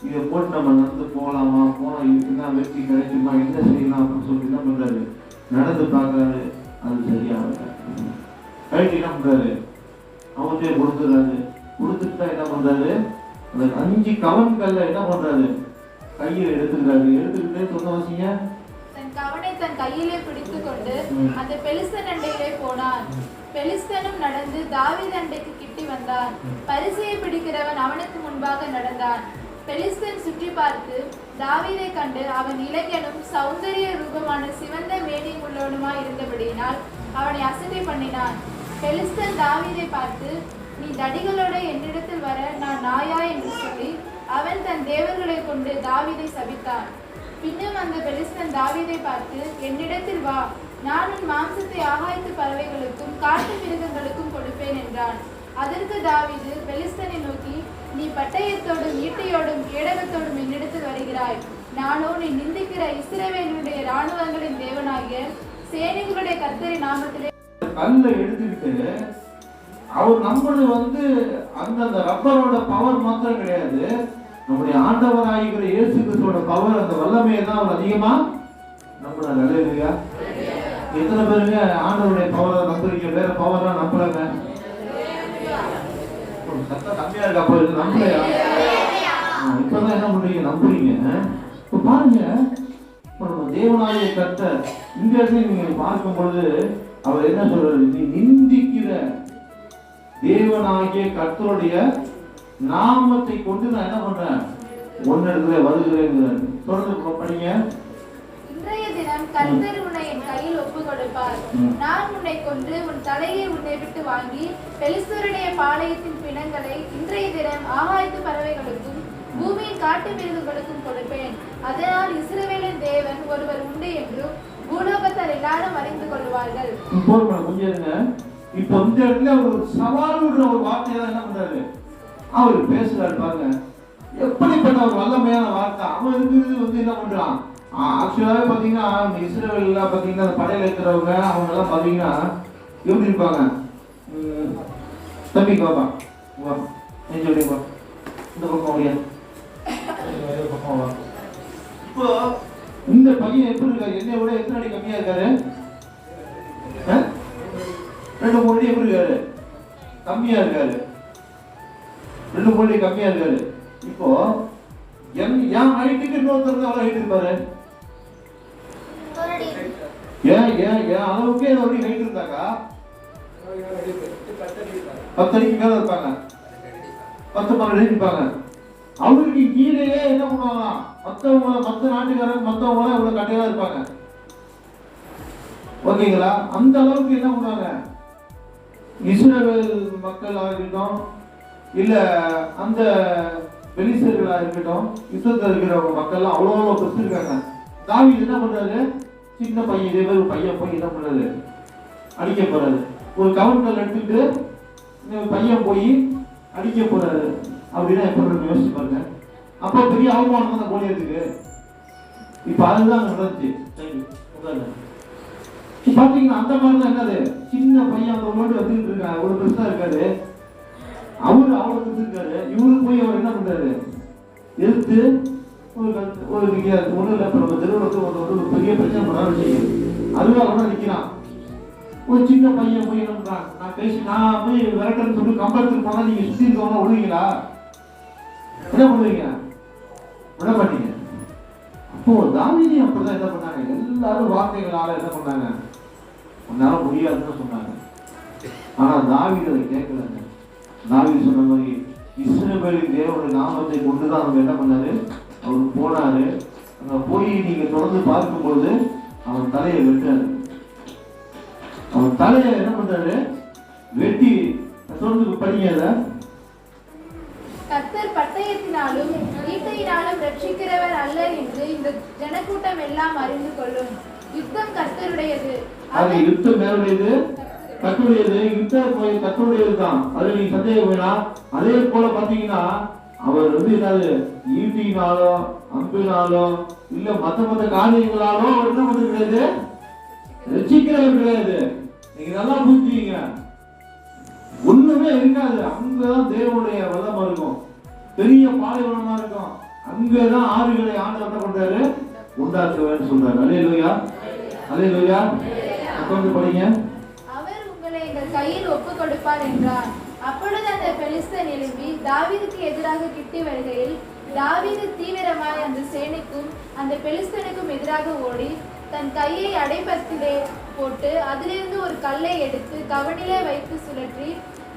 இதை போட்டு நம்ம நடந்து போகலாமா, போனா என்ன வெற்றி கிடைக்குமா, என்ன செய்யலாம் அப்படின்னு சொல்லி என்ன பண்றாரு, நடந்து பார்க்கறாரு. அது சரியா ரைட். என்ன பண்றாரு, அவர்கிட்ட கொடுத்துறாரு. கொடுத்துட்டா என்ன பண்றாரு, அந்த 5 கவன்கள்ல என்ன பண்றாரு, கையில எடுத்துக்கிறாரு. எடுத்துக்கிட்டே சொன்ன வசிங்க, தன் கவனை தன் கையிலே பிடித்துக் கொண்டு அந்த பெலிஸ்தன் அண்டையிலே போனான். பெலிஸ்தனும் நடந்து தாவீது அண்டைக்கு கிட்டி வந்தான். பரிசையை பிடிக்கிறவன் அவனுக்கு முன்பாக நடந்தான். பெலிஸ்தன் சுற்றி பார்த்து தாவீதை கண்டு அவன் இளைஞனும் சௌந்தரிய ரூபமான சிவந்த மேனியும் உள்ளவனுமாய் இருந்தபடியினால் அவனை அசட்டை பண்ணினான். பெலிஸ்தன் தாவீதை பார்த்து, நீ தடிகளோட என்னிடத்தில் வர நான் நாயா என்று சொல்லி அவன் தன் தேவர்களை கொண்டு தாவீதை சபித்தான். பின்னும் அந்த பெலிஸ்தன் தாவீதை பார்த்து, என்னிடத்தில் வா, நான் உன் மாம்சத்தை ஆகாயத்து பறவைகளுக்கும் காட்டு மிருகங்களுக்கும் கொடுப்பேன் என்றான். அதற்கு தாவீது பெலிஸ்தனை நோக்கி, நீ பட்டயத்தோடும் ஈட்டியோடும் கேடகத்தோடும் என்னிடத்தில் வருகிறாய். நானோ நீ நிந்திக்கிற இஸ்ரவேலுடைய இராணுவங்களின் தேவனாகிய சேனைகளுடைய கர்த்தரின் நாமத்திலே கல்லை எடுத்துக்கிட்டு அவர் நம்மளது வந்து அந்த ரப்பரோட பவர் மாத்திரம் கிடையாது, நம்முடைய ஆண்டவராகிற இயேசு கிறிஸ்துவோட பவர், அந்த வல்லமையை தான் அவர் அதிகமா நம்புறாரு. அல்லேலூயா. எத்தனை பேருங்க ஆண்டவருடைய பவரை நம்புறீங்க, வேற பவர்லாம் நம்புறாங்க? சத்தம் கம்மியா இருக்கா? அப்போ இது நம்பலையா? இப்பதான் என்ன பண்றீங்க, நம்புறீங்க. இப்ப பாருங்க, நம்ம தேவனாகிய கர்த்தர் இந்த இடத்துல நீங்க பார்க்கும் பொழுது அவர் என்ன சொல்றாரு, நீ நிந்திக்கிற தேவனாகிய கர்த்தருடைய நாமத்தை கொண்டு நான் என்ன பண்றேன், ஒன்னிடத்துல வருகிறேன். தொடர்ந்து படிங்க. இன்றைய தினம் கர்த்தர் உன்னை என் கையில் ஒப்பு கொடுப்பார். நான் உன்னை கொன்று உன் தலையை உன்னை விட்டு வாங்கி பெலிஸ்தருடைய பாளையத்தின் பிணங்களை இன்றைய தினம் ஆகாயத்து பறவைகளுக்கும் பூமியின் காட்டு மிருகங்களுக்கும் கொடுப்பேன். அதனால் இஸ்ரவேலின் தேவன் ஒருவர் உண்டு என்றும் பூலோகத்தார் எல்லாரும் அறிந்து கொள்வார்கள். இப்போ இந்த இடத்துல ஒரு சவால் விடுற ஒரு வார்த்தையை தான் என்ன பண்றாரு, அவர் பேசுறாரு. பாருங்க, எப்படிப்பட்ட ஒரு வல்லமையான வார்த்தை. அவன் இருக்கிறது வந்து என்ன பண்றான், ஆக்சுவலாவே பாத்தீங்கன்னா இஸ்ரேல்ல பாத்தீங்கன்னா படையில இருக்கிறவங்க அவங்க எல்லாம் பாத்தீங்கன்னா எப்படி இருப்பாங்க, தம்பி பாப்பா வா, நெஞ்சோடிப்பா, இந்த பக்கம் வழியா, பக்கம் வா. இப்போ இந்த பையன் எப்படி இருக்காரு, என்னை விட எத்தனை அடி கம்மியா இருக்காரு, 2-3 அடி எப்படி இருக்காரு, கம்மியா இருக்காரு, 2-3 அடி கம்மியா இருக்காரு. இப்போ என் ஹைட்டுக்கு இன்னொருத்தர் அவ்வளவு ஹைட் இருப்பாரு, ஏன் அளவுக்கே அப்படி ஹைட் இருந்தாக்கா 10 அடிக்கு மேல இருப்பாங்க, 10-12 அடி இருப்பாங்க. அவருக்கு கீழேயே என்ன பண்ணுவாங்க, மற்ற நாட்டுக்காரங்க மற்றவங்க இவ்வளவு கட்டையா இருப்பாங்க. ஓகேங்களா? அந்த அளவுக்கு என்ன பண்ணுவாங்க, இஸ்ரவேல் மக்களாக இருக்கட்டும் இல்ல அந்த பெலிஸ்தர்களா இருக்கட்டும், யுத்தத்தில் இருக்கிறவங்க மக்கள்லாம் அவ்வளோ பெருசு இருக்காங்க. தாவீது என்ன பண்றாரு, சின்ன பையன், இதே மாதிரி பையன் போய் என்ன பண்றாரு, அடிக்க போறாரு. ஒரு கவுண்டர் எடுத்துட்டு பையன் போய் அடிக்க போறாரு அப்படின்னா எப்படி யோசிச்சு பாருங்க. அப்போ பெரிய அவமானம் தான் கோலியத்துக்கு. இப்ப அதுதான் நடந்துச்சு. பாத்தீங்கன்னா அந்த மாதிரிதான் என்னது, சின்ன பையன் அந்த உங்களோட வந்துட்டு இருக்காரு, ஒரு பெருசா இருக்காரு, அவரு அவ்வளவு இருக்காரு. இவரு போய் அவர் என்ன பண்றாரு, எடுத்து ஒரு ஒண்ணு இல்ல, இப்ப நம்ம தெருவுல ஒரு பெரிய பிரச்சனை பண்ணாலும் செய்யும், அதுவா கூட நிக்கிறான். ஒரு சின்ன பையன் போய் என்ன பண்றான், நான் போய் விரட்டன்னு சொல்லி கம்பளத்துக்கு போனா நீங்க சுத்தி இருக்கவங்க விடுவீங்களா, என்ன பண்ணுவீங்க, விட மாட்டீங்க. அப்போ தாவீது அப்படிதான் என்ன பண்ணாங்க, எல்லாரும் வார்த்தைகளால என்ன பண்ணாங்க, உன்னால முடியாதுன்னு சொன்னாங்க. ஆனா தாவீது அதை கேட்கலங்க. தாவீது சொன்ன மாதிரி இஸ்ரவேலின் தேவனுடைய நாமத்தை கொண்டுதான் அவங்க என்ன பண்ணாரு, அவர் போனாரு. அங்க போய் நீங்க தொடர்ந்து பார்க்கும்போது அவன் தலையை வெட்டாரு. அவன் தலையை என்ன பண்றாரு, வெட்டி தொடர்ந்து படிங்க. கர்த்தர் பட்டயத்தினாலும் ஈட்டையினாலும் ரட்சிக்கிறவர் அல்ல என்று இந்த ஜனக்கூட்டம் எல்லாம் அறிந்து கொள்ளும். யுத்தம் கர்த்தருடையது. அது யுத்தம் யாருடையது? கர்த்தருடையது. யுத்தம் கர்த்தருடையது தான். அதுல நீ சந்தேகம் வேணாம். அதே போல பாத்தீங்கன்னா அவர் என்னது ஈட்டினாலோ அம்பினாலோ இல்ல மத்த காரியங்களாலோ அவர் என்ன பண்ண கிடையாது, ரட்சிக்கிறவர் கிடையாது. நீங்க நல்லா புரிஞ்சுக்கீங்க. ஒண்ணுமே இருக்காது. அங்கதான் தேவனுடைய வல்லமை இருக்கும். பெரிய பாலைவனமா இருக்கும். அங்கதான் ஆறுகளை ஆண்டவர் என்ன பண்றாரு, உண்டாக்குவேன்னு சொல்றாரு. அல்லேலூயா, அல்லேலூயா. கொஞ்சம் படிங்க. அவர் உங்களை எங்கள் கையில் ஒப்பு கொடுப்பார் என்றார். அப்பொழுது அந்த பெலிஸ்தன் எழும்பி தாவீதுக்கு எதிராக கிட்டி வருகையில் தாவீது தீவிரமாய் அந்த சேனைக்கும் அந்த பெலிஸ்தனுக்கும் எதிராக ஓடி தன் கையை அடைபத்திலே போட்டு அதிலிருந்து ஒரு கல்லை எடுத்து கவனிலே வைத்து சுழற்றி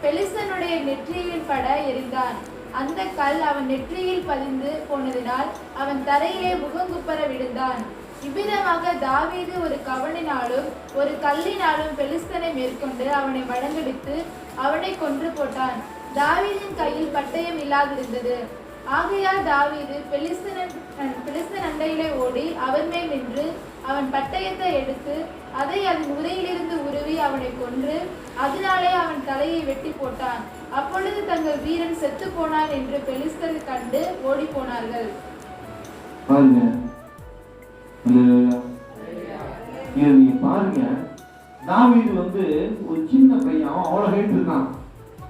பெலிஸ்தனுடைய நெற்றியில் பட எறிந்தான். அந்த கல் அவன் நெற்றியில் பதிந்து போனதினால் அவன் தரையிலே முகங்குப்பர விழுந்தான். இவ்விதமாக தாவீது ஒரு கவனினாலும் ஒரு கல்லினாலும் பெலிஸ்தனை மேற்கொண்டு அவனை மடங்கடித்து அவனை கொன்று போட்டான். தாவீதின் கையில் பட்டயம் இல்லாதிருந்தது. ஆகையால் தாவீது பெலிஸ்தன் அண்டையிலே ஓடி அவன் மேல் நின்று அவன் பட்டயத்தை எடுத்து அதை அதன் உரையிலிருந்து உருவி அவனை கொன்று அதனாலே அவன் தலையை வெட்டி போட்டான். அப்பொழுது தங்கள் வீரன் செத்து போனான் என்று பெலிஸ்தர் கண்டு ஓடி போனார்கள். நீங்க பாருங்க, தாவீது ஒரு சின்ன பையன், அவ்வளவு ஹைட் இருக்கான்.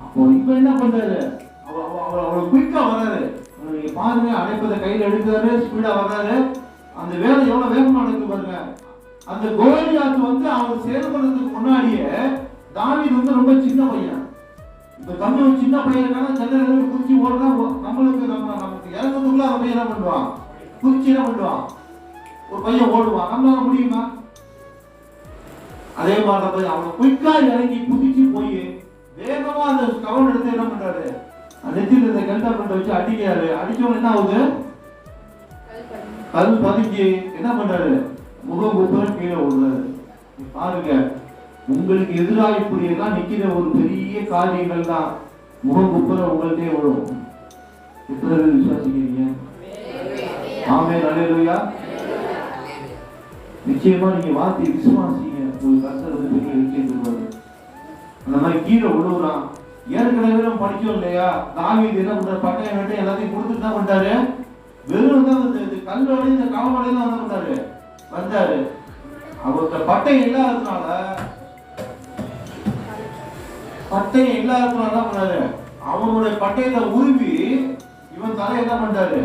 அப்போ இப்ப என்ன பண்றாரு, அவ்வளவு குயிக்கா வர்றாரு. நீங்க பாருங்க, அடைப்பதை கையில எடுக்கிறாரு, ஸ்பீடா வர்றாரு. அந்த வேலை எவ்வளவு வேகமா நடக்கு பாருங்க. அந்த கோலியாத் அவர் செயல்படுறதுக்கு முன்னாடியே தாவீது ரொம்ப சின்ன பையன். இப்ப தம்பி சின்ன பையன் இருக்கான சென்னையில குறிச்சி ஓடுறா, நமக்கு இறக்கிறதுக்குள்ள அவன் என்ன பண்ணுவான், குறிச்சி என்ன பண்ணுவான், ஒரு பையன் ஓடுவான். நம்மளால முடியுமா? அதே மாதிரி அவனை குயிக்கா இறங்கி குதிச்சு போய் வேகமா அந்த கவனம் எடுத்து என்ன பண்றாரு, நெத்தியில் இருந்த கெல்டா பண்ண வச்சு அடிக்கிறாரு. அடிச்சவன் என்ன ஆகுது, கல் பதிஞ்சு என்ன பண்றாரு, முகம் குப்புற கீழே ஓடுறாரு. பாருங்க, உங்களுக்கு எதிராக இப்படி எல்லாம் நிக்கிற ஒரு பெரிய காரியங்கள் தான் முகம் குப்புற உங்கள்கிட்டே விழும். எத்தனை பேர் விசுவாசிக்கிறீங்க? ஆமென், அல்லேலூயா. நிச்சயமா நீங்க வார்த்தையை விசுவாசிங்க, ஒரு கர்த்தர் பெரிய விஷயம் சொல்வாரு. அந்த மாதிரி கீழே விழுவுறான். ஏற்கனவே நம்ம படிச்சோம் இல்லையா, தாவீது என்ன பண்றாரு, பட்டயம் வெட்டி எல்லாத்தையும் கொடுத்துட்டு தான் பண்றாரு. வெறும் தான் கல்லோட இந்த காவலோட தான் என்ன பண்றாரு, வந்தாரு. அவர்கிட்ட பட்டயம் இல்லாததுனால என்ன பண்ணாரு, அவனுடைய பட்டயத்தை உருவி இவன் தலை என்ன பண்றாரு,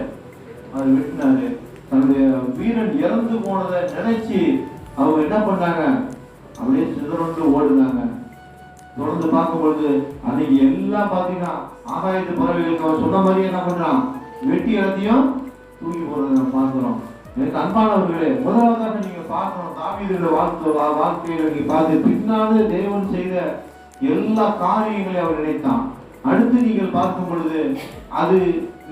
அது வெட்டினாரு. தன்னுடைய வீரன் இறந்து போனதை நினைச்சு அவங்க என்ன பண்ணாங்க, அப்படியே சிதறண்டு ஓடுனாங்க. தொடர்ந்து பார்க்கும்பொழுது அன்னைக்கு எல்லாம் பாத்தீங்கன்னா ஆகாயத்து பறவைகளுக்கு அவர் சொன்ன மாதிரி என்ன பண்றான், வெட்டி எல்லாத்தையும் தூக்கி போறதை நம்ம பார்க்கிறோம். எனக்கு அன்பானவர்களே, முதலாவதாக நீங்க பார்க்கணும், தாவீதுடைய வாழ்க்கையில நீங்க பார்த்து பின்னாலே தேவன் செய்த எல்லா காரியங்களையும் அவர் நினைத்தான். அடுத்து நீங்கள் பார்க்கும் பொழுது அது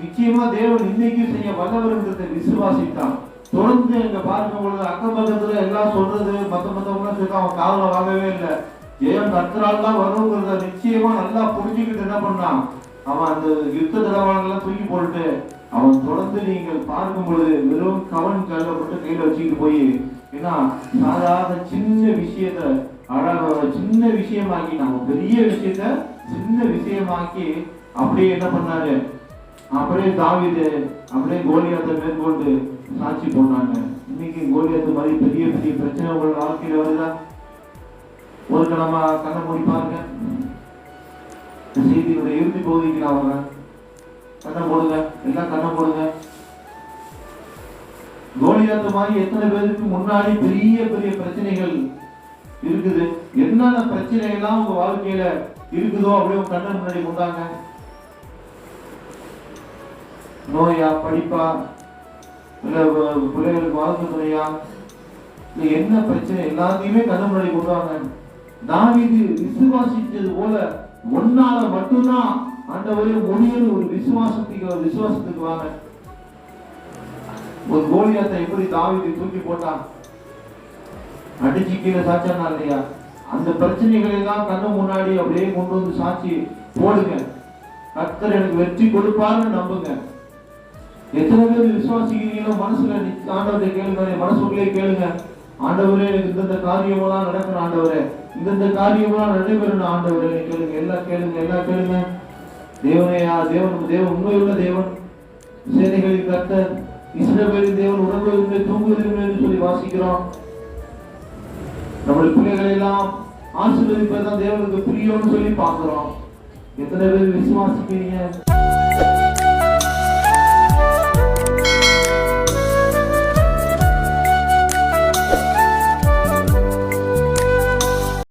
நிச்சயமா தேவன் இன்னைக்கு செய்ய வல்லவர்ன்றதை விசுவாசித்தான். தொடர்ந்து எங்க பார்க்கும் பொழுது அக்கம் பக்கத்துல எல்லாம் சொல்றது மத்தவங்க சொல்லி அவன் காதுல வாங்கவே இல்லை. தேவன் கர்த்தரால் தான் வருங்கிறத நிச்சயமா நல்லா புரிஞ்சுக்கிட்டு என்ன பண்ணான், அவன் அந்த யுத்த தளவாடெல்லாம் தூக்கி போட்டு அவன் தொடர்ந்து நீங்கள் பார்க்கும் பொழுது வெறும் கவன் கல்லப்பட்டு கையில வச்சுக்கிட்டு போய் ஏன்னா சாதாரண சின்ன விஷயத்த அழகாக சின்ன விஷயமாக்கி நம்ம பெரிய விஷயத்த சின்ன விஷயமாக்கி அப்படியே என்ன பண்ணாரு, அப்படியே தாவீது அப்படியே கோலியாத்தை மேற்கொண்டு சாட்சி போனாங்க. இன்னைக்கு கோலியாத்து மாதிரி பெரிய பெரிய பிரச்சனை உங்களோட வாழ்க்கையில வருதா? ஒரு நம்ம கண்ணை மூடி பாருங்க. செய்தியினுடைய இறுதி பகுதிக்கு நான் வரேன். கண்ணை போடுங்க, எல்லாம் கண்ணை போடுங்க. கோலியாத்து மாதிரி எத்தனை பேருக்கு முன்னாடி பெரிய பெரிய பிரச்சனைகள் இருக்குது? என்னென்ன பிரச்சனை எல்லாம் உங்க வாழ்க்கையில இருக்குதோ அப்படியே கண்ணு முன்னாடி கொண்டாங்க. நோயா, படிப்பா, இல்ல பிள்ளைகளுக்கு வாழ்க்கை துணையா, இல்ல என்ன பிரச்சனை எல்லாத்தையுமே கண்ணு முன்னாடி கொண்டாங்க. தாவீது விசுவாசித்தது போல ஒன்னால மட்டும்தான் ஆண்டவரே முடியும் ஒரு விசுவாசத்துக்கு வாங்க. ஒரு கோலியாத்தை எப்படி தாவீது தூக்கி போட்டான், அடிச்சு கீழே சாச்சானா இல்லையா? அந்த பிரச்சனைகளை எல்லாம் கண்ணு முன்னாடி அப்படியே கொண்டு வந்து சாட்சி போடுங்க. கர்த்தர் எனக்கு வெற்றி கொடுப்பாருன்னு நம்புங்க. எத்தனை பேர் விசுவாசிக்கிறீங்களோ மனசுல ஆண்டவரை கேளுங்க, மனசுக்குள்ளே கேளுங்க. ஆண்டவரே எனக்கு இந்த காரியமெல்லாம் நடக்கணும், ஆண்டவரே இந்த காரியமெல்லாம் நடைபெறணும் ஆண்டவரே கேளுங்க. எல்லாம் கேளுங்க, எல்லாம் கேளுங்க. தேவனையா தேவன் உண்மையுள்ள தேவன், சேனைகளின் கர்த்தர், இஸ்ரவேலின் தேவன், உறங்குவதில்லை தூங்குவதில்லை என்று சொல்லி வாசிக்கிறோம். நம்முடைய பிள்ளைகளை எல்லாம் ஆசீர்வதிப்பதுதான் தேவனுக்கு பிரியம்னு சொல்லி பார்க்கிறோம். எத்தனை பேர் விசுவாசிக்கிறீங்க?